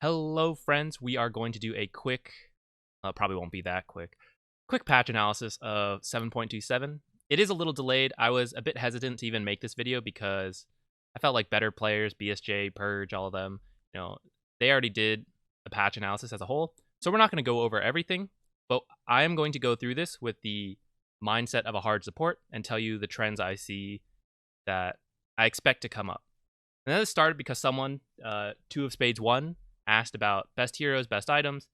Hello, friends. We are going to do a quick, probably won't be that quick patch analysis of 7.27. It is a little delayed. I was a bit hesitant to even make this video because I felt like better players, BSJ, Purge, all of them, they already did a patch analysis as a whole. So we're not going to go over everything, but I am going to go through this with the mindset of a hard support and tell you the trends I see that I expect to come up. And then it started because someone, Two of Spades 1, asked about best heroes, best items.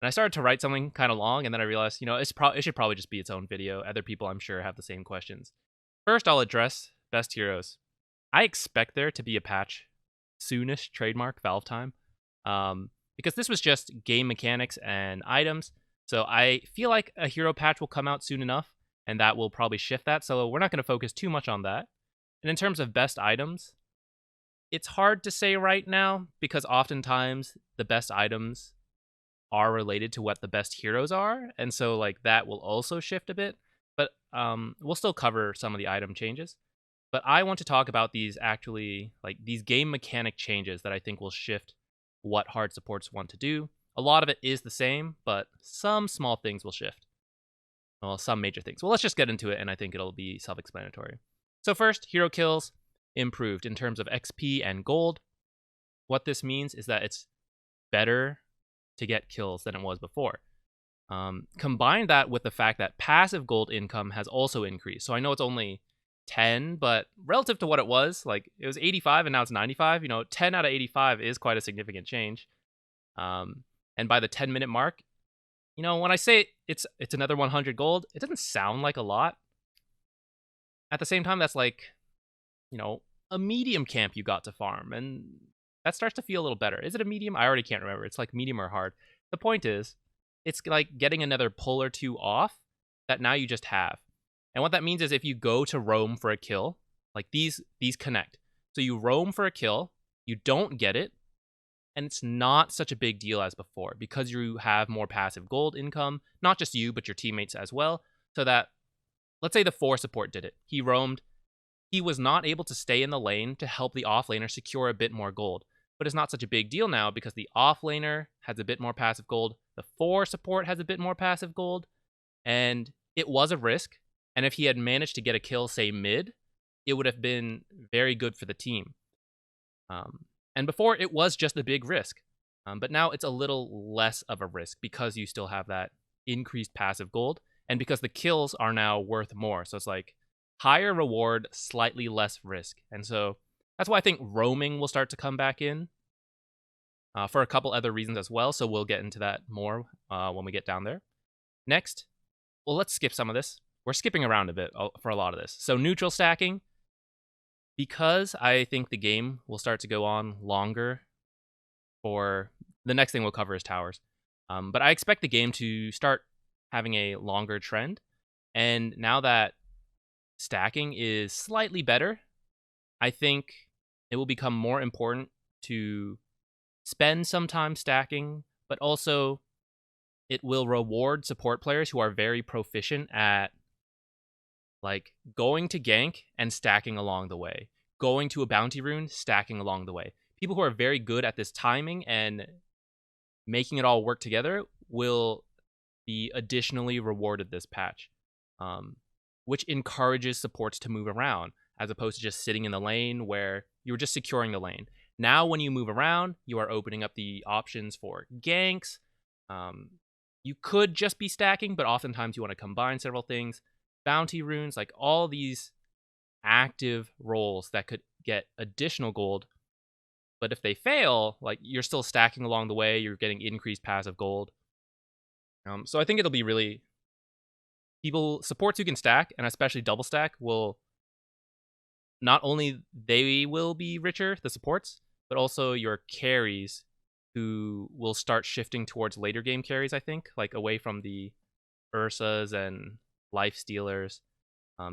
And I started to write something kind of long, and then I realized, it should probably just be its own video. Other people, I'm sure, have the same questions. First, I'll address best heroes. I expect there to be a patch soonish, trademark, Valve time, because this was just game mechanics and items. So I feel like a hero patch will come out soon enough, and that will probably shift that. So we're not going to focus too much on that. And in terms of best items, it's hard to say right now because oftentimes the best items are related to what the best heroes are, and so like that will also shift a bit. But we'll still cover some of the item changes. But I want to talk about these actually like these game mechanic changes that I think will shift what hard supports want to do. A lot of it is the same, but some small things will shift. Well, some major things. Well, let's just get into it, and I think it'll be self-explanatory. So first, hero kills improved in terms of XP and gold. What this means is that it's better to get kills than it was before. Combine that with the fact that passive gold income has also increased. So I know it's only 10, but relative to what it was, like it was 85 and now it's 95, 10 out of 85 is quite a significant change. And by the 10-minute mark, when I say it's another 100 gold, it doesn't sound like a lot. At the same time, that's like, a medium camp you got to farm, and that starts to feel a little better. Is it a medium? I already can't remember. It's like medium or hard. The point is, it's like getting another pull or two off that now you just have. And what that means is if you go to roam for a kill, like these connect. So you roam for a kill, you don't get it, and it's not such a big deal as before because you have more passive gold income, not just you, but your teammates as well. So that, let's say the 4 support did it. He roamed. He was not able to stay in the lane to help the offlaner secure a bit more gold. But it's not such a big deal now because the offlaner has a bit more passive gold, the 4 support has a bit more passive gold, and it was a risk. And if he had managed to get a kill, say mid, it would have been very good for the team. And before, it was just a big risk. But now it's a little less of a risk because you still have that increased passive gold, and because the kills are now worth more. So it's like higher reward, slightly less risk. And so that's why I think roaming will start to come back in for a couple other reasons as well. So we'll get into that more when we get down there. Next, well, let's skip some of this. We're skipping around a bit for a lot of this. So neutral stacking, because I think the game will start to go on longer for the next thing we'll cover is towers. But I expect the game to start having a longer trend. And now that stacking is slightly better, I think it will become more important to spend some time stacking, but also it will reward support players who are very proficient at like going to gank and stacking along the way, going to a bounty rune, stacking along the way. People who are very good at this timing and making it all work together will be additionally rewarded this patch, which encourages supports to move around as opposed to just sitting in the lane where you were just securing the lane. Now, when you move around, you are opening up the options for ganks. You could just be stacking, but oftentimes you want to combine several things. Bounty runes, like all these active roles that could get additional gold. But if they fail, like you're still stacking along the way, you're getting increased passive gold. So I think it'll be really supports who can stack, and especially double stack, will not only they will be richer, the supports, but also your carries who will start shifting towards later game carries, I think, like away from the Ursas and life stealers,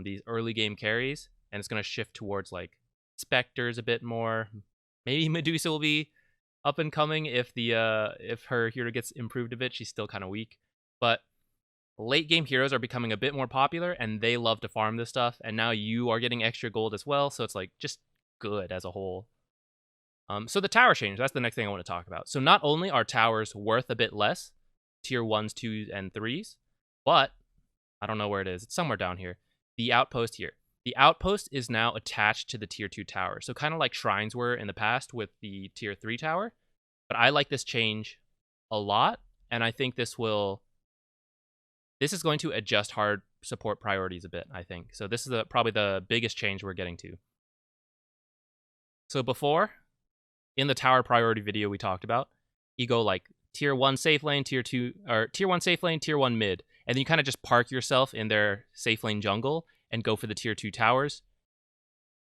these early game carries, and it's going to shift towards like Spectres a bit more. Maybe Medusa will be up and coming if her hero gets improved a bit. She's still kind of weak, but late game heroes are becoming a bit more popular, and they love to farm this stuff, and now you are getting extra gold as well, so it's like just good as a whole. So the tower change, that's the next thing I want to talk about. So not only are towers worth a bit less, tier 1s, 2s, and 3s, but I don't know where it is. It's somewhere down here. The outpost here. The outpost is now attached to the tier 2 tower. So kind of like shrines were in the past with the tier 3 tower. But I like this change a lot, and I think this is going to adjust hard support priorities a bit, I think. So this is probably the biggest change we're getting to. So before, in the tower priority video we talked about, you go like tier 1 safe lane, tier 2, or tier 1 safe lane, tier 1 mid, and then you kind of just park yourself in their safe lane jungle and go for the tier 2 towers.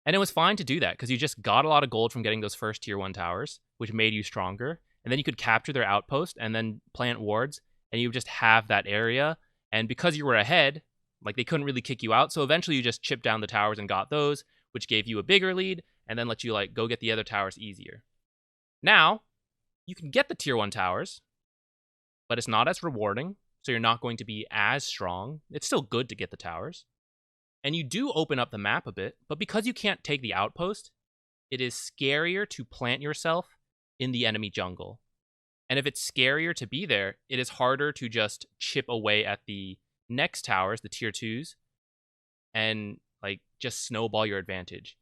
And it was fine to do that because you just got a lot of gold from getting those first tier 1 towers, which made you stronger. And then you could capture their outpost and then plant wards, and you just have that area. And because you were ahead, like they couldn't really kick you out. So eventually you just chipped down the towers and got those, which gave you a bigger lead and then let you like go get the other towers easier. Now, you can get the tier 1 towers, but it's not as rewarding. So you're not going to be as strong. It's still good to get the towers. And you do open up the map a bit, but because you can't take the outpost, it is scarier to plant yourself in the enemy jungle. And if it's scarier to be there, it is harder to just chip away at the next towers, the tier 2s, and like just snowball your advantage.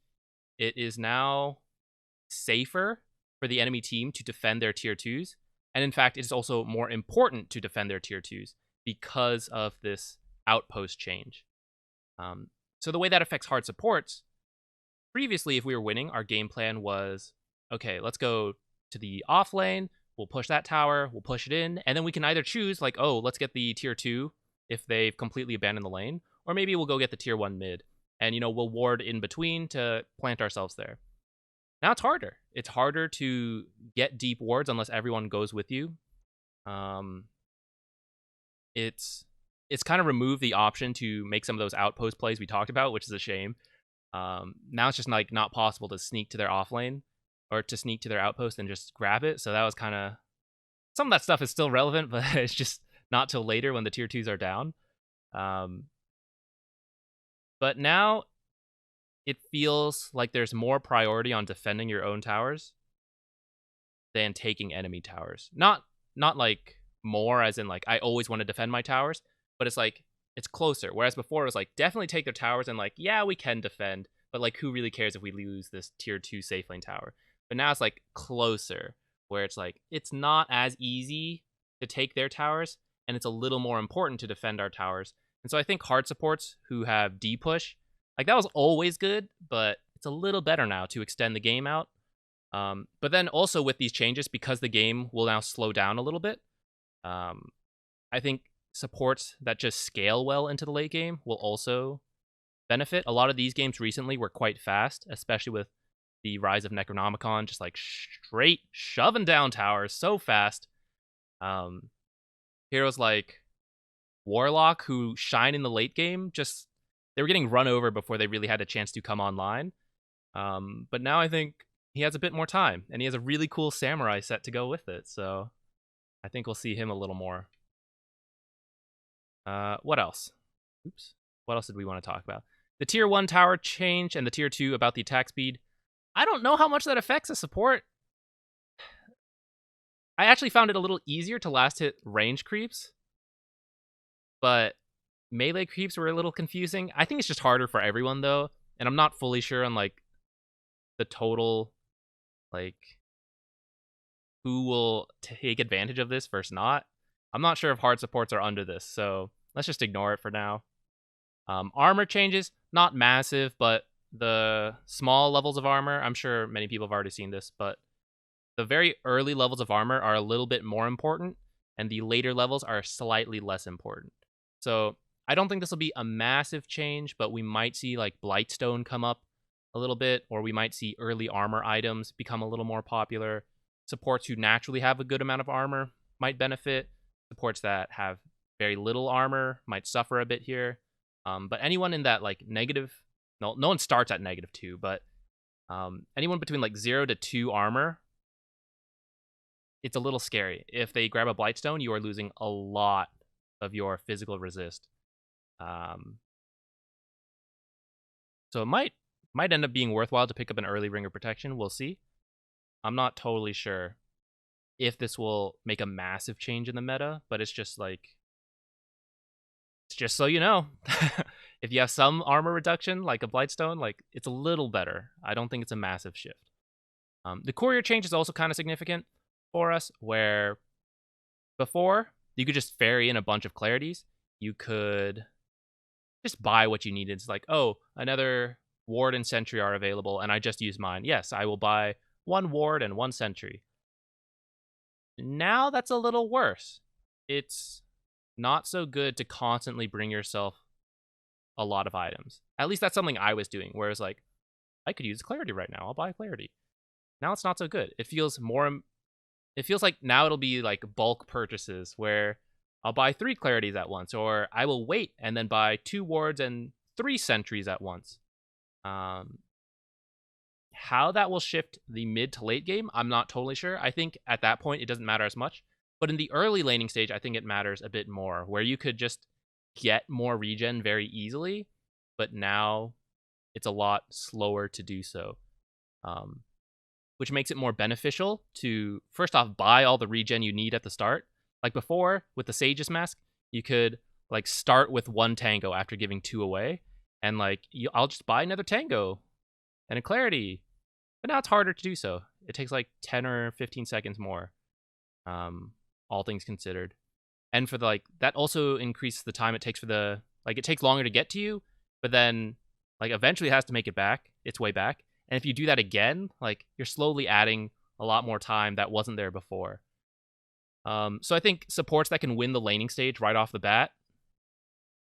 It is now safer for the enemy team to defend their tier 2s. And in fact, it is also more important to defend their tier 2s because of this outpost change. So the way that affects hard supports, previously, if we were winning, our game plan was, okay, let's go to the off lane, we'll push that tower, we'll push it in, and then we can either choose, like, oh, let's get the tier 2 if they've completely abandoned the lane, or maybe we'll go get the tier 1 mid, and, we'll ward in between to plant ourselves there. Now it's harder. It's harder to get deep wards unless everyone goes with you. It's kind of removed the option to make some of those outpost plays we talked about, which is a shame. Now it's just like not possible to sneak to their off lane or to sneak to their outpost and just grab it. So that was kind of, some of that stuff is still relevant, but it's just not till later when the tier 2s are down. But now it feels like there's more priority on defending your own towers than taking enemy towers. Not like more as in like I always want to defend my towers, but it's like it's closer. Whereas before it was like definitely take their towers and like, yeah, we can defend, but like who really cares if we lose this tier 2 safe lane tower? But now it's like closer, where it's like it's not as easy to take their towers, and it's a little more important to defend our towers. And so I think hard supports who have D push, like that was always good, but it's a little better now to extend the game out. But then also with these changes, because the game will now slow down a little bit, I think supports that just scale well into the late game will also benefit. A lot of these games recently were quite fast, especially with the rise of Necronomicon, just like straight shoving down towers so fast. Heroes like Warlock, who shine in the late game, just they were getting run over before they really had a chance to come online. But now I think he has a bit more time, and he has a really cool samurai set to go with it. So I think we'll see him a little more. What else? Oops. What else did we want to talk about? The tier 1 tower change and the tier 2 about the attack speed. I don't know how much that affects a support. I actually found it a little easier to last hit range creeps, but melee creeps were a little confusing. I think it's just harder for everyone though, and I'm not fully sure on like the total, like who will take advantage of this versus not. I'm not sure if hard supports are under this, so let's just ignore it for now. Armor changes, not massive, but the small levels of armor, I'm sure many people have already seen this, but the very early levels of armor are a little bit more important, and the later levels are slightly less important. So I don't think this will be a massive change, but we might see like Blightstone come up a little bit, or we might see early armor items become a little more popular. Supports who naturally have a good amount of armor might benefit. Supports that have very little armor might suffer a bit here. But anyone in that like negative, no one starts at -2, but anyone between like 0 to 2 armor, it's a little scary. If they grab a Blightstone, you are losing a lot of your physical resist. So it might end up being worthwhile to pick up an early Ring of Protection. We'll see. I'm not totally sure if this will make a massive change in the meta, but it's just so you know. If you have some armor reduction, like a Blightstone, like it's a little better. I don't think it's a massive shift. The courier change is also kind of significant for us, where before you could just ferry in a bunch of clarities. You could just buy what you needed. It's like, oh, another ward and sentry are available, and I just use mine. Yes, I will buy 1 ward and 1 sentry. Now that's a little worse. It's not so good to constantly bring yourself a lot of items. At least that's something I was doing, whereas like, I could use clarity right now. I'll buy clarity. Now it's not so good. It feels like now it'll be like bulk purchases where I'll buy 3 clarities at once, or I will wait and then buy 2 wards and 3 sentries at once. How that will shift the mid to late game, I'm not totally sure. I think at that point it doesn't matter as much. But in the early laning stage, I think it matters a bit more, where you could just get more regen very easily, but now it's a lot slower to do so. Which makes it more beneficial to, first off, buy all the regen you need at the start. Like before, with the Sage's Mask, you could like start with 1 Tango after giving 2 away, and like, I'll just buy another Tango and a Clarity. But now it's harder to do so. It takes like 10 or 15 seconds more, all things considered. And for the, like, that also increases the time it takes for the, like, it takes longer to get to you, but then like eventually it has to make it back, its way back. And if you do that again, like, you're slowly adding a lot more time that wasn't there before. So I think supports that can win the laning stage right off the bat,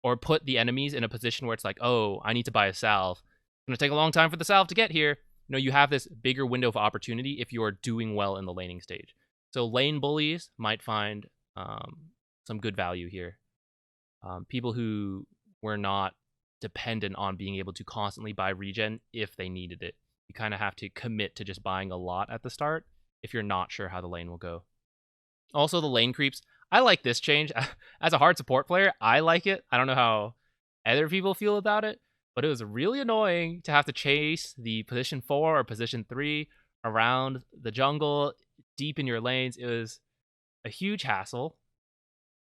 or put the enemies in a position where it's like, oh, I need to buy a salve. It's going to take a long time for the salve to get here. You know, you have this bigger window of opportunity if you are doing well in the laning stage. So lane bullies might find some good value here. People who were not dependent on being able to constantly buy regen if they needed it. You kind of have to commit to just buying a lot at the start if you're not sure how the lane will go. Also, the lane creeps. I like this change. As a hard support player, I like it. I don't know how other people feel about it, but it was really annoying to have to chase the position 4 or position 3 around the jungle, deep in your lanes. It was a huge hassle.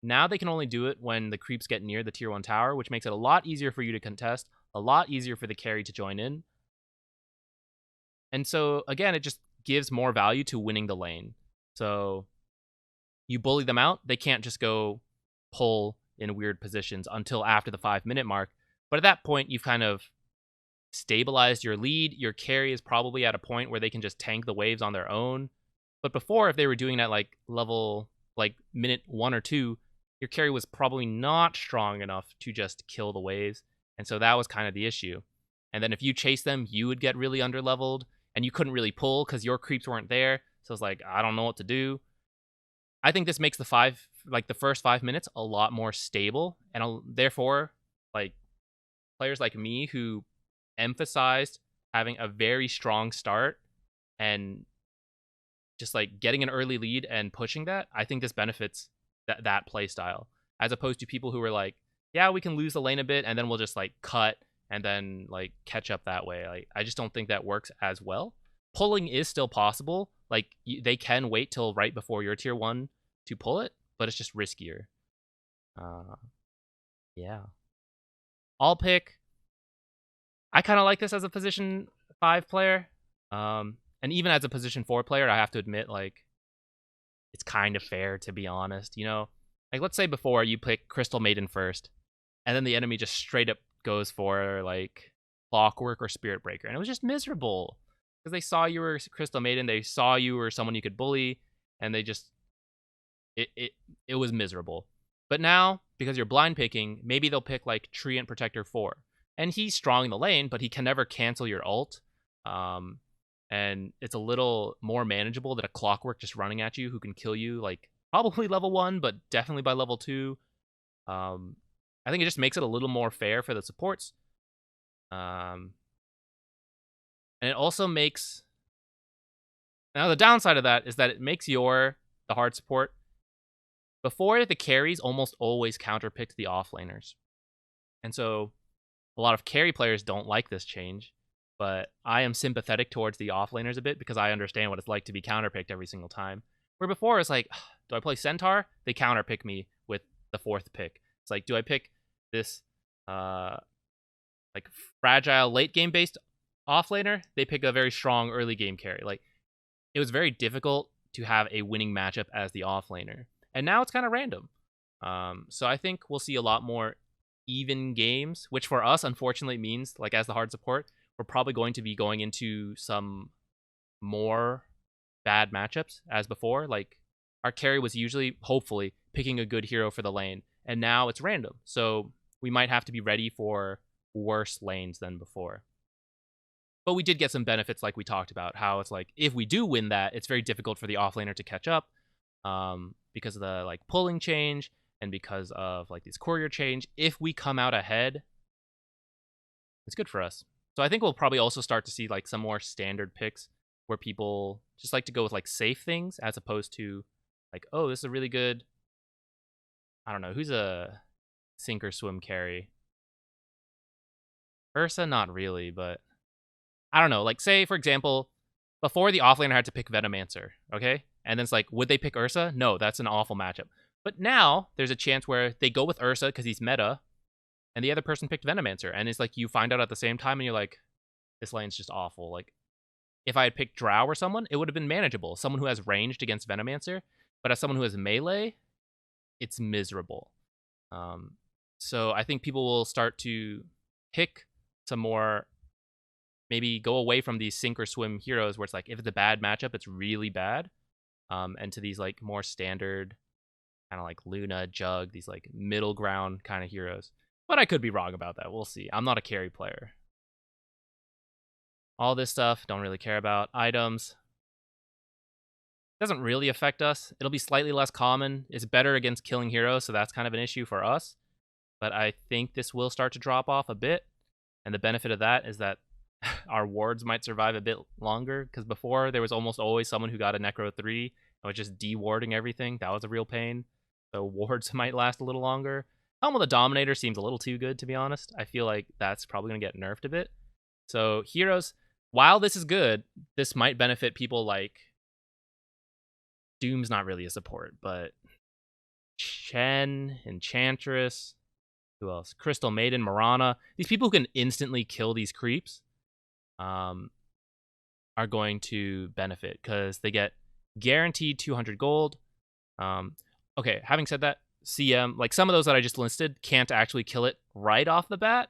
Now they can only do it when the creeps get near the tier 1 tower, which makes it a lot easier for you to contest, a lot easier for the carry to join in. And so, again, it just gives more value to winning the lane. So you bully them out, they can't just go pull in weird positions until after the 5-minute mark. But at that point, you've kind of stabilized your lead. Your carry is probably at a point where they can just tank the waves on their own. But before, if they were doing that like level, like minute 1 or 2, your carry was probably not strong enough to just kill the waves. And so that was kind of the issue. And then if you chase them, you would get really underleveled, and you couldn't really pull because your creeps weren't there. So it's like, I don't know what to do. I think this makes the first 5 minutes a lot more stable, and therefore, like, players like me who emphasized having a very strong start and just like getting an early lead and pushing that, I think this benefits that play style, as opposed to people who were like, yeah, we can lose the lane a bit and then we'll just like cut and then like catch up that way. Like, I just don't think that works as well. Pulling is still possible. Like, they can wait till right before your tier 1 to pull it, but it's just riskier. Yeah. I'll pick. I kind of like this as a position 5 player. And even as a position 4 player, I have to admit, like, it's kind of fair, to be honest. You know, like, let's say before you pick Crystal Maiden first, and then the enemy just straight up goes for like Clockwork or Spirit Breaker, and it was just miserable because they saw you were Crystal Maiden, they saw you were someone you could bully, and they just it was miserable. But now, because you're blind picking, maybe they'll pick like Treant Protector 4, and he's strong in the lane, but he can never cancel your ult. And it's a little more manageable than a Clockwork just running at you who can kill you like probably level 1, but definitely by level 2. I think it just makes it a little more fair for the supports. And it also makes... Now, the downside of that is that it makes the hard support. Before, the carries almost always counterpicked the offlaners. And so a lot of carry players don't like this change. but I am sympathetic towards the offlaners a bit because I understand what it's like to be counterpicked every single time. Where before it's like, do I play Centaur? They counterpick me with the 4th pick. It's like, do I pick this like fragile late game based offlaner? They pick a very strong early game carry. Like, it was very difficult to have a winning matchup as the offlaner, and now it's kind of random. So I think we'll see a lot more even games, which for us unfortunately means, like, as the hard support, we're probably going to be going into some more bad matchups as before. Like, our carry was usually, hopefully, picking a good hero for the lane, and now it's random. So we might have to be ready for worse lanes than before. But we did get some benefits, like we talked about, how it's like, if we do win that, it's very difficult for the offlaner to catch up, because of the like pulling change and because of like this courier change. If we come out ahead, it's good for us. So I think we'll probably also start to see like some more standard picks where people just like to go with like safe things as opposed to like, oh, this is a really good, I don't know, who's a sink or swim carry? Ursa, not really, but I don't know. Like, say, for example, before the offlaner had to pick Venomancer, okay? And then it's like, would they pick Ursa? No, that's an awful matchup. But now there's a chance where they go with Ursa because he's meta, and the other person picked Venomancer. And it's like, you find out at the same time, and you're like, this lane's just awful. Like, if I had picked Drow or someone, it would have been manageable. Someone who has ranged against Venomancer. But as someone who has melee, it's miserable. So I think people will start to pick some more, maybe go away from these sink or swim heroes where it's like, if it's a bad matchup, it's really bad. And to these like more standard, kind of like Luna, Jug, these like middle ground kind of heroes. But I could be wrong about that. We'll see. I'm not a carry player. All this stuff, don't really care about. Items. Doesn't really affect us. It'll be slightly less common. It's better against killing heroes, so that's kind of an issue for us. But I think this will start to drop off a bit. And the benefit of that is that our wards might survive a bit longer, because before there was almost always someone who got a Necro 3 and was just de-warding everything. That was a real pain. So wards might last a little longer. Helm of the Dominator seems a little too good, to be honest. I feel like that's probably going to get nerfed a bit. So heroes, while this is good, this might benefit people like Doom's not really a support, but Shen, Enchantress, who else? Crystal Maiden, Mirana. These people who can instantly kill these creeps are going to benefit because they get guaranteed 200 gold. Okay, having said that, CM, like some of those that I just listed, can't actually kill it right off the bat.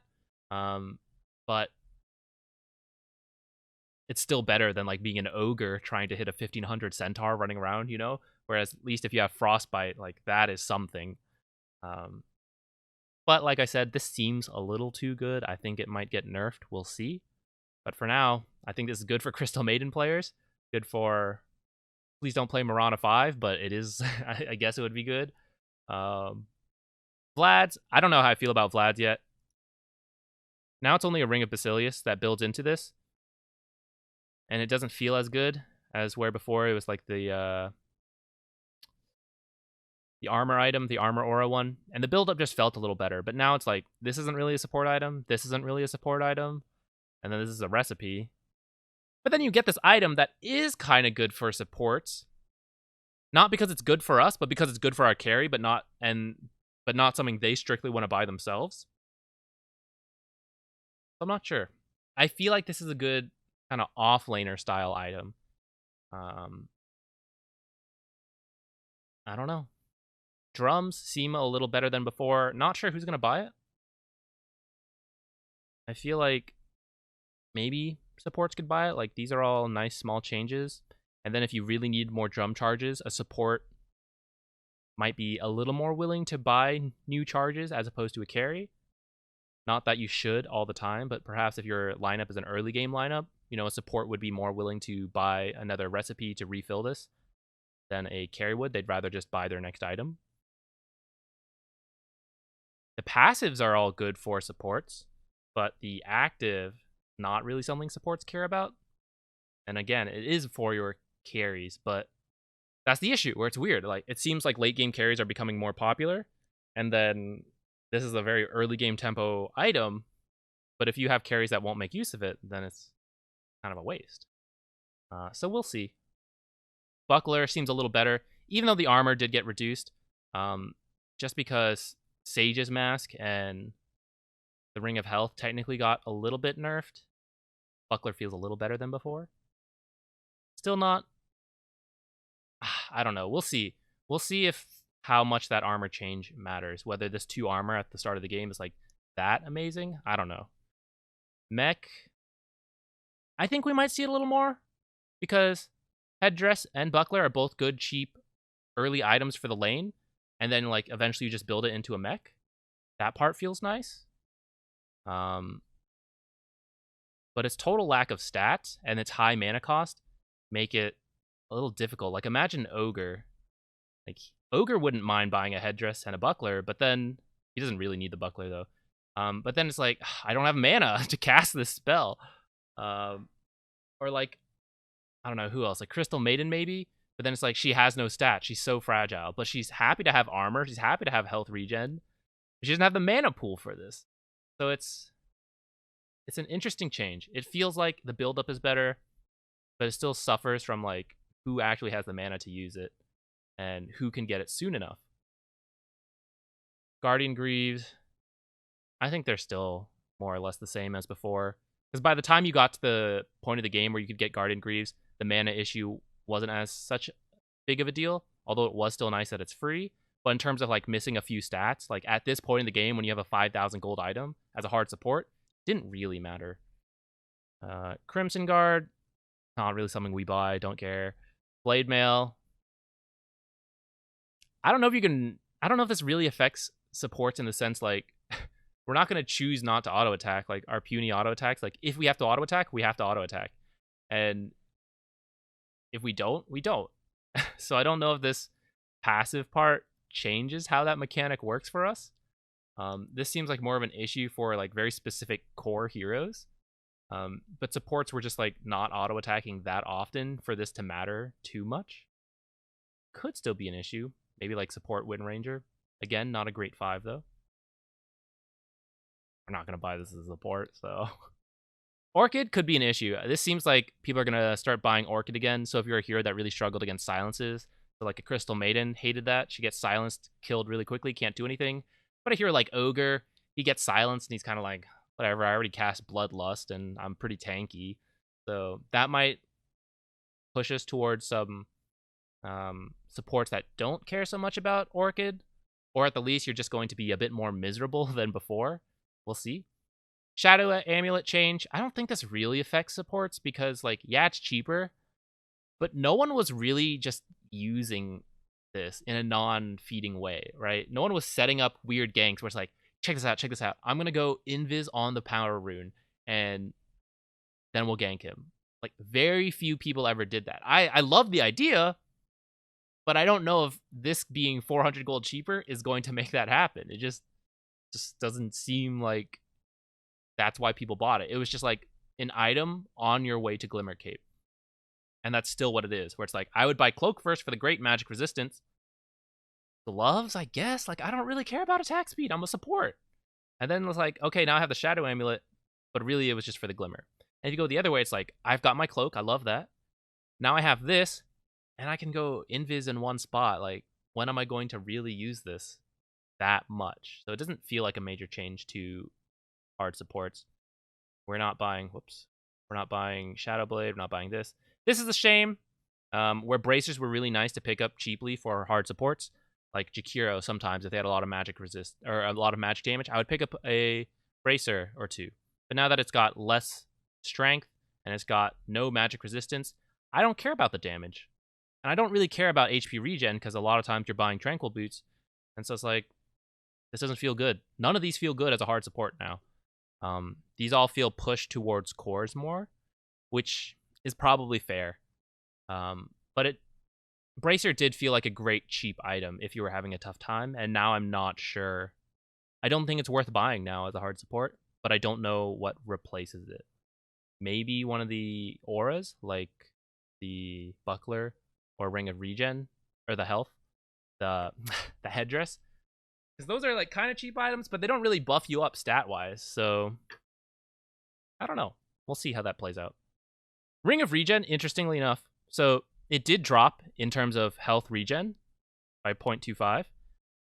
But it's still better than like being an ogre trying to hit a 1500 centaur running around, you know? Whereas at least if you have frostbite, like that is something. But like I said, this seems a little too good. I think it might get nerfed. We'll see. But for now, I think this is good for Crystal Maiden players. Good for, please don't play Mirana 5, but it is, I guess it would be good. Vlad's, I don't know how I feel about Vlad's yet. Now it's only a Ring of Basilius that builds into this. And it doesn't feel as good as where before it was like the armor item, the armor aura one. And the build-up just felt a little better. But now it's like, this isn't really a support item. This isn't really a support item. And then this is a recipe. But then you get this item that is kind of good for supports. Not because it's good for us, but because it's good for our carry, but not something they strictly want to buy themselves. I'm not sure. I feel like this is a good kind of off-laner style item. I don't know. Drums seem a little better than before. Not sure who's going to buy it. I feel like maybe supports could buy it. Like, these are all nice small changes. And then if you really need more drum charges, a support might be a little more willing to buy new charges as opposed to a carry. Not that you should all the time, but perhaps if your lineup is an early game lineup, you know, a support would be more willing to buy another recipe to refill this than a carry would. They'd rather just buy their next item. The passives are all good for supports, but the active, not really something supports care about. And again, it is for your carries, but that's the issue where it's weird. Like, it seems like late game carries are becoming more popular, and then this is a very early game tempo item, but if you have carries that won't make use of it, then it's kind of a waste. So we'll see. Buckler seems a little better, even though the armor did get reduced. Just because Sage's mask and the Ring of Health technically got a little bit nerfed. Buckler feels a little better than before. Still not. I don't know. We'll see. We'll see if how much that armor change matters. Whether this 2 armor at the start of the game is like that amazing. I don't know. Mech. I think we might see it a little more because Headdress and Buckler are both good, cheap, early items for the lane. And then like eventually you just build it into a mech. That part feels nice. But its total lack of stats and its high mana cost make it a little difficult. Like imagine Ogre. Like Ogre wouldn't mind buying a Headdress and a Buckler, but then he doesn't really need the Buckler though. But then it's like I don't have mana to cast this spell. Or like I don't know who else, like Crystal Maiden maybe. But then it's like she has no stats. She's so fragile, but she's happy to have armor. She's happy to have health regen. She doesn't have the mana pool for this, so it's an interesting change. It feels like the buildup is better, but it still suffers from like who actually has the mana to use it and who can get it soon enough. Guardian Greaves, I think they're still more or less the same as before. Because by the time you got to the point of the game where you could get Guardian Greaves, the mana issue wasn't as such big of a deal, although it was still nice that it's free. But in terms of like missing a few stats, like at this point in the game when you have a 5,000 gold item as a hard support, didn't really matter. Crimson Guard, not really something we buy, don't care. Blade Mail, I don't know if this really affects supports in the sense like we're not going to choose not to auto attack. Like our puny auto attacks, like if we have to auto attack, we have to auto attack. And if we don't, we don't. So I don't know if this passive part changes how that mechanic works for us. This seems like more of an issue for like very specific core heroes. But supports were just like not auto attacking that often for this to matter too much. Could still be an issue. Maybe like support Wind Ranger. Again, not a great 5 though. We're not going to buy this as a support, so... Orchid could be an issue. This seems like people are going to start buying Orchid again, so if you're a hero that really struggled against silences, so like a Crystal Maiden hated that. She gets silenced, killed really quickly, can't do anything. But a hero like Ogre, he gets silenced, and he's kind of like, whatever, I already cast Bloodlust, and I'm pretty tanky. So that might push us towards some supports that don't care so much about Orchid, or at the least you're just going to be a bit more miserable than before. We'll see. Shadow Amulet change, I don't think this really affects supports because, like, yeah, it's cheaper, but no one was really just using this in a non-feeding way, right? No one was setting up weird ganks where it's like, check this out. I'm going to go invis on the power rune, and then we'll gank him. Like, very few people ever did that. I love the idea, but I don't know if this being 400 gold cheaper is going to make that happen. It just doesn't seem like that's why people bought it. It was just like an item on your way to Glimmer Cape. And that's still what it is, where it's like, I would buy Cloak first for the great magic resistance. Gloves, I guess? Like, I don't really care about attack speed. I'm a support. And then it's like, okay, now I have the Shadow Amulet, but really it was just for the Glimmer. And if you go the other way, it's like, I've got my Cloak. I love that. Now I have this, and I can go invis in one spot. Like, when am I going to really use this that much? So it doesn't feel like a major change to hard supports. We're not buying Shadow Blade. We're not buying this. This is a shame. Where bracers were really nice to pick up cheaply for hard supports, like Jakiro. Sometimes if they had a lot of magic resist or a lot of magic damage, I would pick up a bracer or two. But now that it's got less strength and it's got no magic resistance, I don't care about the damage, and I don't really care about HP regen because a lot of times you're buying Tranquil Boots, and so it's like this doesn't feel good. None of these feel good as a hard support now. These all feel pushed towards cores more, which is probably fair. But Bracer did feel like a great cheap item if you were having a tough time, and now I'm not sure. I don't think it's worth buying now as a hard support, but I don't know what replaces it. Maybe one of the auras, like the Buckler or Ring of Regen, or the Health, the Headdress. Because those are like kind of cheap items, but they don't really buff you up stat-wise, so I don't know. We'll see how that plays out. Ring of Regen, interestingly enough, so it did drop in terms of health regen by 0.25,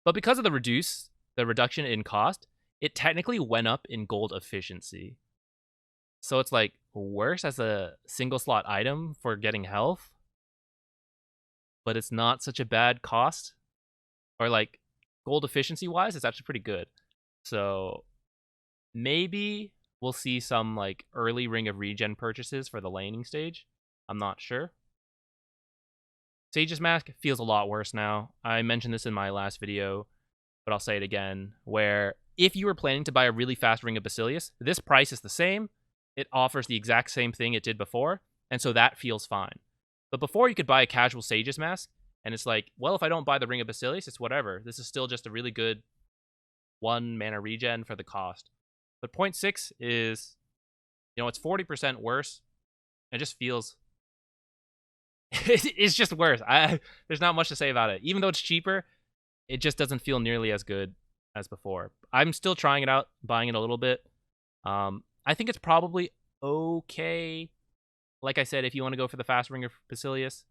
but because of the reduction in cost, it technically went up in gold efficiency. So it's like worse as a single slot item for getting health, but it's not such a bad cost. Or like gold efficiency wise, it's actually pretty good. So maybe we'll see some like early Ring of Regen purchases for the laning stage. I'm not sure. Sage's Mask feels a lot worse now. I mentioned this in my last video, but I'll say it again, where if you were planning to buy a really fast Ring of Basilius, this price is the same. It offers the exact same thing it did before, and so that feels fine. But before, you could buy a casual Sage's Mask, and it's like, well, if I don't buy the Ring of Basilius, it's whatever. This is still just a really good 1 mana regen for the cost. But 0.6 is, it's 40% worse. It just feels... it's just worse. There's not much to say about it. Even though it's cheaper, it just doesn't feel nearly as good as before. I'm still trying it out, buying it a little bit. I think it's probably okay. Like I said, if you want to go for the fast Ring of Basilius.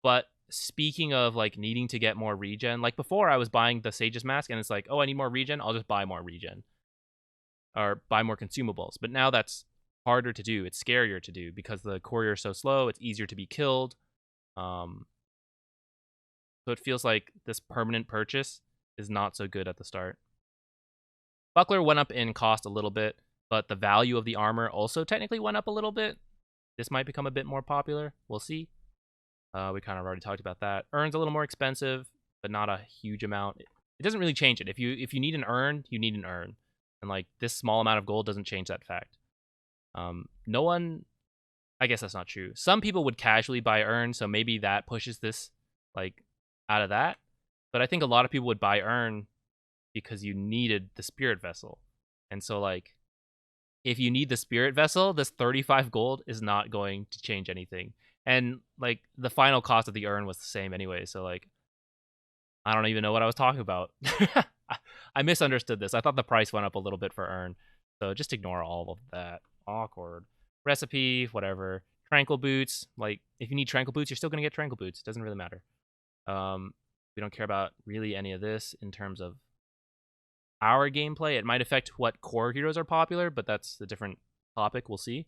But speaking of like needing to get more regen, like before I was buying the Sage's Mask and it's like, oh, I need more regen, I'll just buy more regen. Or buy more consumables. But now that's harder to do. It's scarier to do because the courier is so slow. It's easier to be killed. So it feels like this permanent purchase is not so good at the start. Buckler went up in cost a little bit, but the value of the armor also technically went up a little bit. This might become a bit more popular. We'll see. We kind of already talked about that. Urn's a little more expensive, but not a huge amount. It doesn't really change it. If you need an urn, you need an urn. And like this small amount of gold doesn't change that fact. No one, I guess that's not true. Some people would casually buy urn, so maybe that pushes this like out of that. But I think a lot of people would buy urn because you needed the spirit vessel. And so like if you need the spirit vessel, this 35 gold is not going to change anything. And like the final cost of the urn was the same anyway, so like I don't even know what I was talking about. I misunderstood this. I thought the price went up a little bit for urn. So just ignore all of that. Awkward. Recipe, whatever. Tranquil boots. Like if you need tranquil boots, you're still gonna get tranquil boots. It doesn't really matter. We don't care about really any of this in terms of our gameplay. It might affect what core heroes are popular, but that's a different topic. We'll see.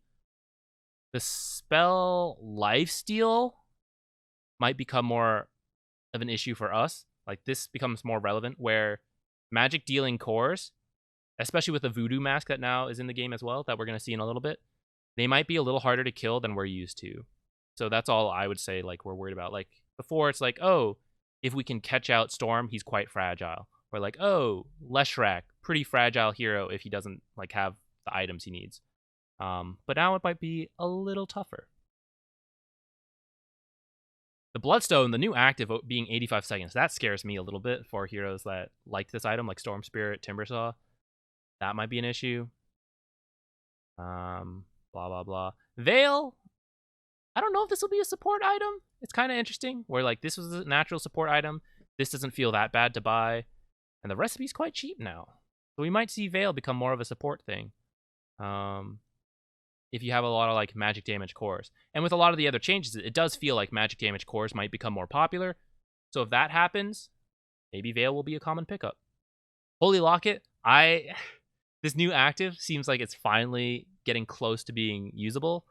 The spell Lifesteal might become more of an issue for us. Like this becomes more relevant where magic dealing cores, especially with the voodoo mask that now is in the game as well, that we're going to see in a little bit, they might be a little harder to kill than we're used to. So that's all I would say like we're worried about. Like before it's like, oh, if we can catch out Storm, he's quite fragile. Or like, oh, Leshrac, pretty fragile hero if he doesn't like have the items he needs. But now it might be a little tougher. The Bloodstone, the new active being 85 seconds, that scares me a little bit for heroes that like this item, like Storm Spirit, Timbersaw. That might be an issue. Blah, blah, blah. Veil, I don't know if this will be a support item. It's kind of interesting, where like this was a natural support item. This doesn't feel that bad to buy. And the recipe's quite cheap now. So we might see Veil become more of a support thing. If you have a lot of like magic damage cores. And with a lot of the other changes, it does feel like magic damage cores might become more popular. So if that happens, maybe Veil will be a common pickup. Holy Locket, this new active seems like it's finally getting close to being usable.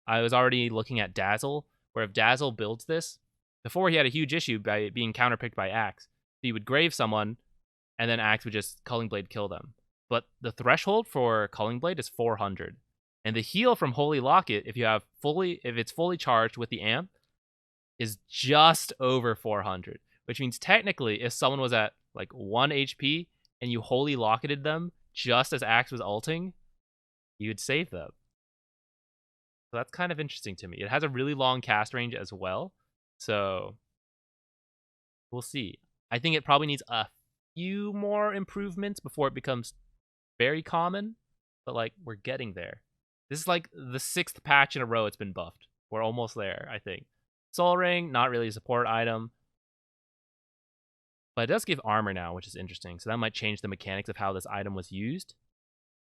I was already looking at Dazzle, where if Dazzle builds this, before he had a huge issue by being counterpicked by Axe. So he would grave someone, and then Axe would just Culling Blade kill them. But the threshold for Culling Blade is 400. And the heal from Holy Locket, if it's fully charged with the amp, is just over 400. Which means technically, if someone was at like 1 HP and you Holy Locketed them just as Axe was ulting, you'd save them. So that's kind of interesting to me. It has a really long cast range as well. So we'll see. I think it probably needs a few more improvements before it becomes very common. But like, we're getting there. This is like the 6th patch in a row it's been buffed. We're almost there, I think. Soul Ring, not really a support item. But it does give armor now, which is interesting. So that might change the mechanics of how this item was used.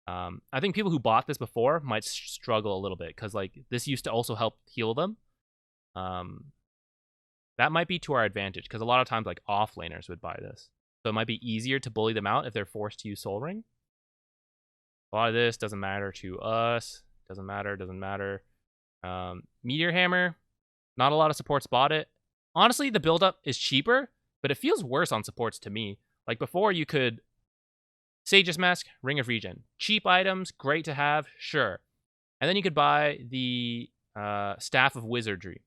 I think people who bought this before might struggle a little bit because like this used to also help heal them. That might be to our advantage because a lot of times like offlaners would buy this, so it might be easier to bully them out if they're forced to use Soul Ring. A lot of this doesn't matter to us. Doesn't matter. Meteor Hammer, not a lot of supports bought it. Honestly, the buildup is cheaper, but it feels worse on supports to me. Like before, you could Sage's Mask, Ring of Regen. Cheap items, great to have, sure. And then you could buy the Staff of Wizardry.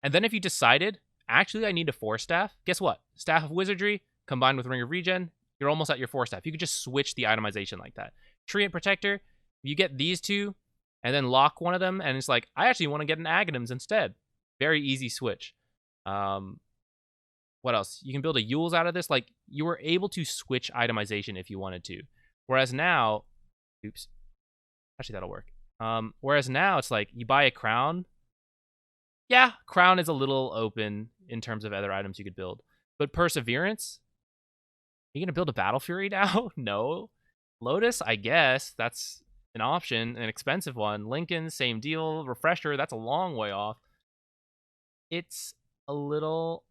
And then if you decided, actually I need a 4-staff, guess what? Staff of Wizardry combined with Ring of Regen, you're almost at your 4-staff. You could just switch the itemization like that. Treant Protector, you get these two, and then lock one of them, and it's like, I actually want to get an Aghanims instead. Very easy switch. What else? You can build a Yules out of this. Like, you were able to switch itemization if you wanted to. Whereas now, oops. Actually, that'll work. Whereas now, it's like, you buy a Crown. Yeah, Crown is a little open in terms of other items you could build. But Perseverance? Are you going to build a Battle Fury now? No. Lotus, I guess. That's an option, an expensive one. Lincoln, same deal. Refresher, that's a long way off. It's a little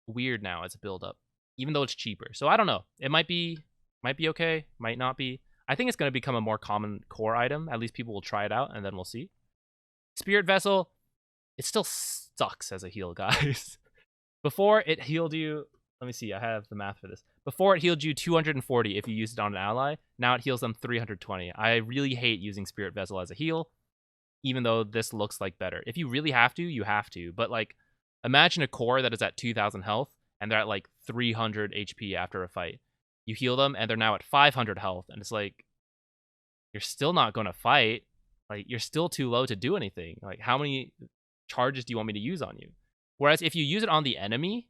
weird now as a build-up, even though it's cheaper. So I don't know. It might be okay, might not be. I think it's going to become a more common core item. At least people will try it out, and then we'll see. Spirit Vessel, it still sucks as a heal, guys. Before, it healed you... Let me see, I have the math for this. Before, it healed you 240 if you used it on an ally. Now it heals them 320. I really hate using Spirit Vessel as a heal, even though this looks like better. If you really have to, you have to. But, like, imagine a core that is at 2,000 health, and they're at, like, 300 HP after a fight. You heal them, and they're now at 500 health, and it's like, you're still not going to fight. Like, you're still too low to do anything. Like, how many charges do you want me to use on you? Whereas if you use it on the enemy,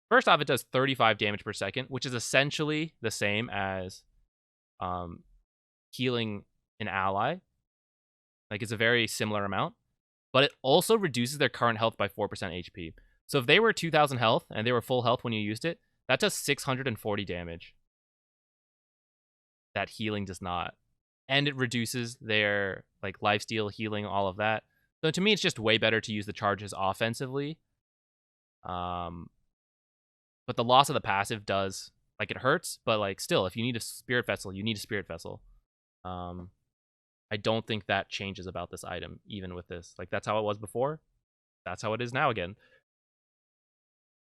first off, it does 35 damage per second, which is essentially the same as healing an ally. Like, it's a very similar amount. But it also reduces their current health by 4% HP. So if they were 2,000 health and they were full health when you used it, that does 640 damage. That healing does not. And it reduces their like lifesteal, healing, all of that. So to me, it's just way better to use the charges offensively. But the loss of the passive does, like, it hurts, but like still, if you need a Spirit Vessel, you need a Spirit Vessel. I don't think that changes about this item, even with this. Like, that's how it was before. That's how it is now again.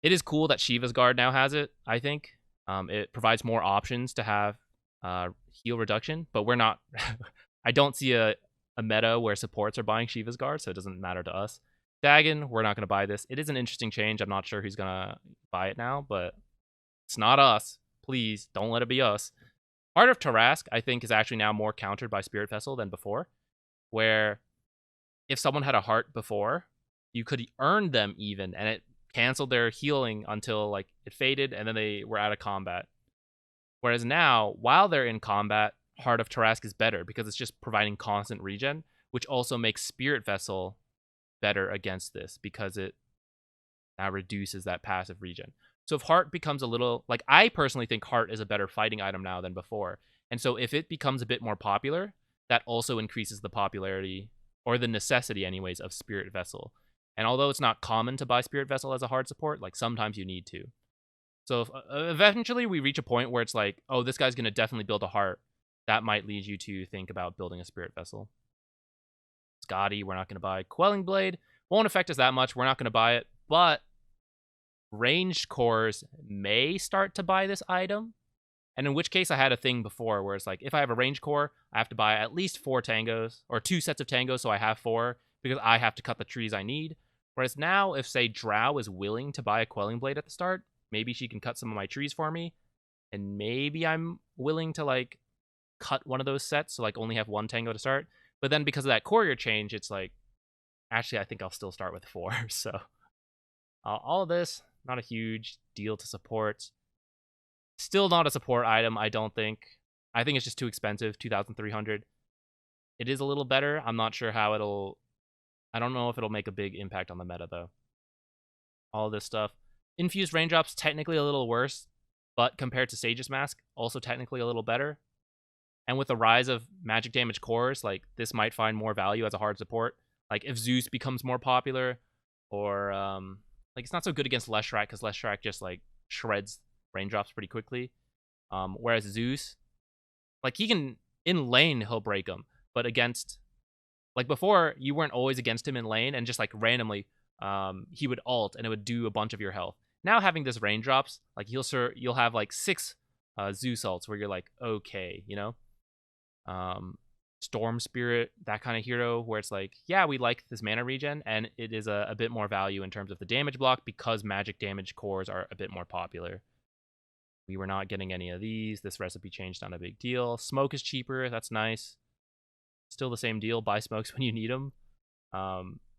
It is cool that Shiva's Guard now has it, I think. It provides more options to have heal reduction, but we're not... I don't see a meta where supports are buying Shiva's Guard, so it doesn't matter to us. Dagon, we're not going to buy this. It is an interesting change. I'm not sure who's going to buy it now, but it's not us. Please, don't let it be us. Heart of Tarask, I think, is actually now more countered by Spirit Vessel than before, where if someone had a heart before, you could earn them even, and it canceled their healing until like it faded, and then they were out of combat. Whereas now, while they're in combat, Heart of Tarask is better because it's just providing constant regen, which also makes Spirit Vessel better against this because it now reduces that passive regen. So if Heart becomes a little... Like, I personally think Heart is a better fighting item now than before. And so if it becomes a bit more popular, that also increases the popularity, or the necessity anyways, of Spirit Vessel. And although it's not common to buy Spirit Vessel as a hard support, like, sometimes you need to. So if eventually we reach a point where it's like, oh, this guy's going to definitely build a Heart, that might lead you to think about building a Spirit Vessel. Scotty, we're not going to buy. Quelling Blade won't affect us that much. We're not going to buy it. But ranged cores may start to buy this item. And in which case, I had a thing before where it's like, if I have a ranged core, I have to buy at least 4 tangos, or 2 sets of tangos, so I have 4, because I have to cut the trees I need. Whereas now, if, say, Drow is willing to buy a Quelling Blade at the start, maybe she can cut some of my trees for me, and maybe I'm willing to, like, cut one of those sets, so, like, only have 1 tango to start. But then because of that courier change, it's like, actually, I think I'll still start with 4, so... all of this, not a huge deal to support. Still not a support item, I don't think. I think it's just too expensive, 2,300. It is a little better. I'm not sure how it'll... I don't know if it'll make a big impact on the meta, though. All this stuff. Infused Raindrops, technically a little worse, but compared to Sage's Mask, also technically a little better. And with the rise of magic damage cores, like this might find more value as a hard support. Like if Zeus becomes more popular, or like it's not so good against Leshrac because Leshrac just like shreds raindrops pretty quickly. Whereas Zeus, like he can in lane he'll break them, but against like before you weren't always against him in lane and just like randomly he would ult and it would do a bunch of your health. Now having this raindrops, like you'll have like 6 Zeus ults where you're like okay, you know. Storm Spirit, that kind of hero where it's like, yeah, we like this mana regen and it is a bit more value in terms of the damage block because magic damage cores are a bit more popular. We were not getting any of these. This recipe changed, not a big deal. Smoke is cheaper, that's nice. Still the same deal, buy smokes when you need them.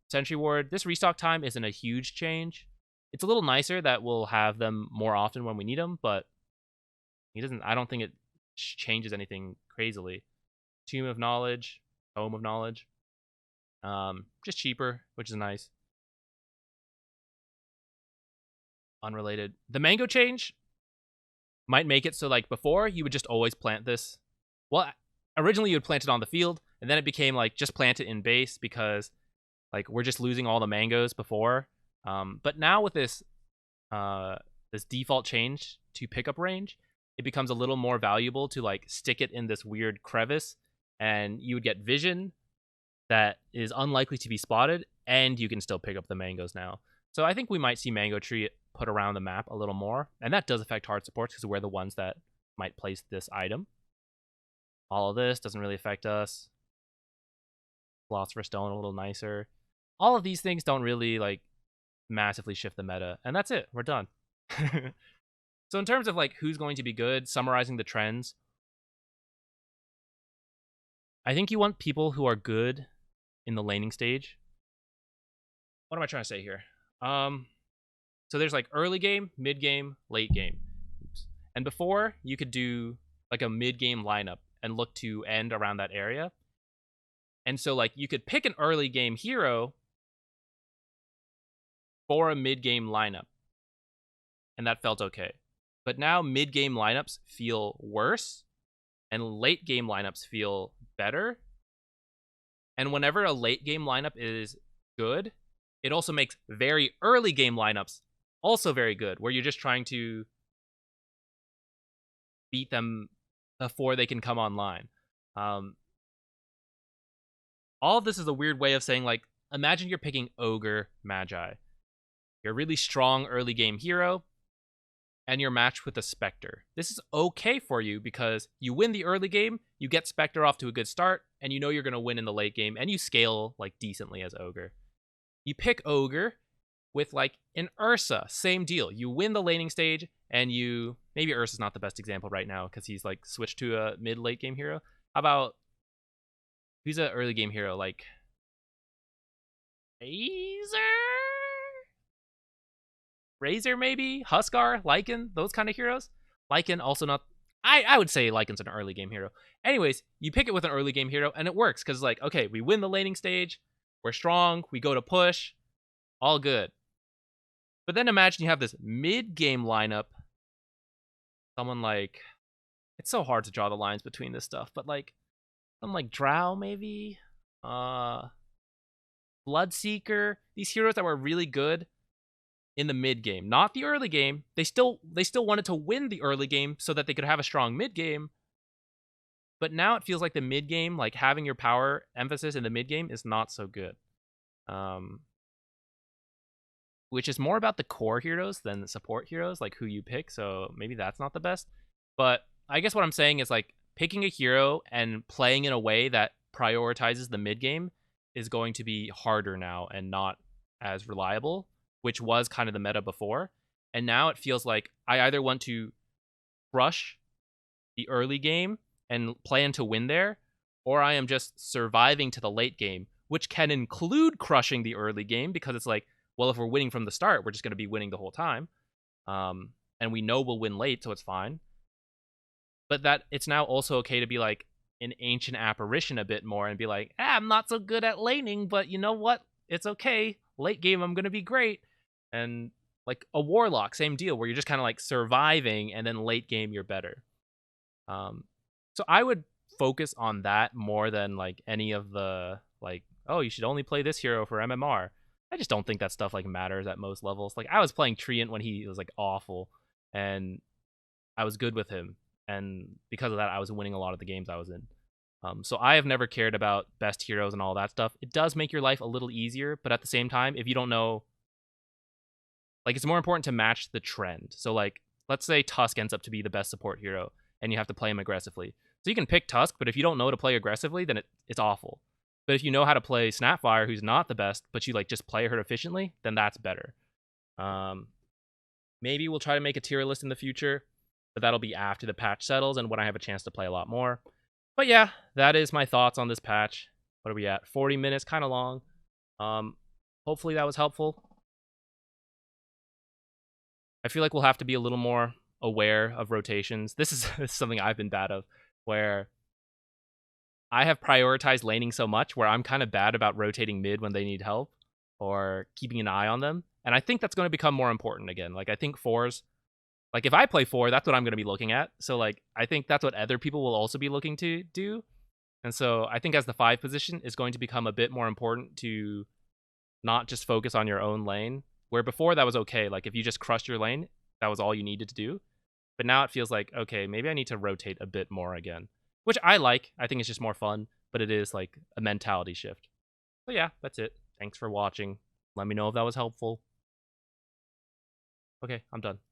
Sentry Ward, this restock time isn't a huge change. It's a little nicer that we'll have them more often when we need them, but I don't think it changes anything crazily. Tomb of Knowledge, Home of Knowledge. Just cheaper, which is nice. Unrelated. The mango change might make it so like before you would just always plant this. Well, originally you would plant it on the field, and then it became like just plant it in base because like we're just losing all the mangoes before. But now with this this default change to pickup range, it becomes a little more valuable to like stick it in this weird crevice, and you would get vision that is unlikely to be spotted, and you can still pick up the mangoes now. So I think we might see Mango Tree put around the map a little more, and that does affect hard supports because we're the ones that might place this item. All of this doesn't really affect us. Philosopher's Stone a little nicer. All of these things don't really like massively shift the meta, and that's it. We're done. So in terms of like who's going to be good, summarizing the trends, I think you want people who are good in the laning stage. What am I trying to say here? So there's like early game, mid game, late game. Oops. And before you could do like a mid game lineup and look to end around that area. And so like you could pick an early game hero for a mid game lineup, and that felt okay. But now mid game lineups feel worse, and late game lineups feel better. And whenever a late game lineup is good, it also makes very early game lineups also very good, where you're just trying to beat them before they can come online. All of this is a weird way of saying, like, imagine you're picking Ogre Magi. You're a really strong early game hero, and you're matched with a Spectre. This is okay for you because you win the early game, you get Spectre off to a good start, and you know you're going to win in the late game, and you scale like decently as Ogre. You pick Ogre with like an Ursa, same deal. You win the laning stage, and you... Maybe Ursa's not the best example right now because he's like switched to a mid-late game hero. How about... Who's an early game hero? Like... Razor maybe? Huskar? Lycan? Those kind of heroes? Lycan also not... I would say Lycan's an early game hero. Anyways, you pick it with an early game hero, and it works because like, okay, we win the laning stage, we're strong, we go to push, all good. But then imagine you have this mid-game lineup. Someone like... It's so hard to draw the lines between this stuff, but like... Someone like Drow, maybe? Bloodseeker? These heroes that were really good in the mid game, not the early game. They still wanted to win the early game so that they could have a strong mid game. But now it feels like the mid game, like having your power emphasis in the mid game, is not so good. Which is more about the core heroes than the support heroes, like who you pick. So maybe that's not the best. But I guess what I'm saying is like picking a hero and playing in a way that prioritizes the mid game is going to be harder now and not as reliable, which was kind of the meta before. And now it feels like I either want to crush the early game and plan to win there, or I am just surviving to the late game, which can include crushing the early game because it's like, well, if we're winning from the start, we're just going to be winning the whole time. And we know we'll win late, so it's fine. But that it's now also okay to be like an ancient apparition a bit more and be like, I'm not so good at laning, but you know what? It's okay. Late game, I'm going to be great. And like a warlock, same deal, where you're just kind of like surviving, and then late game, you're better. So I would focus on that more than like any of the like, oh, you should only play this hero for MMR. I just don't think that stuff like matters at most levels. Like I was playing Treant when he was like awful, and I was good with him, and because of that, I was winning a lot of the games I was in. So I have never cared about best heroes and all that stuff. It does make your life a little easier, but at the same time, if you don't know, like it's more important to match the trend. So like, let's say Tusk ends up to be the best support hero, and you have to play him aggressively. So you can pick Tusk, but if you don't know to play aggressively, then it's awful. But if you know how to play Snapfire, who's not the best, but you like just play her efficiently, then that's better. Maybe we'll try to make a tier list in the future, but that'll be after the patch settles and when I have a chance to play a lot more. But yeah, that is my thoughts on this patch. What are we at? 40 minutes, kind of long. Hopefully that was helpful. I feel like we'll have to be a little more aware of rotations. This is something I've been bad of, where I have prioritized laning so much where I'm kind of bad about rotating mid when they need help or keeping an eye on them. And I think that's going to become more important again. Like I think fours, like if I play 4, that's what I'm going to be looking at. So like I think that's what other people will also be looking to do. And so I think as the 5 position is going to become a bit more important to not just focus on your own lane, where before that was okay. Like if you just crushed your lane, that was all you needed to do. But now it feels like, okay, maybe I need to rotate a bit more again, which I like. I think it's just more fun, but it is like a mentality shift. So yeah, that's it. Thanks for watching. Let me know if that was helpful. Okay, I'm done.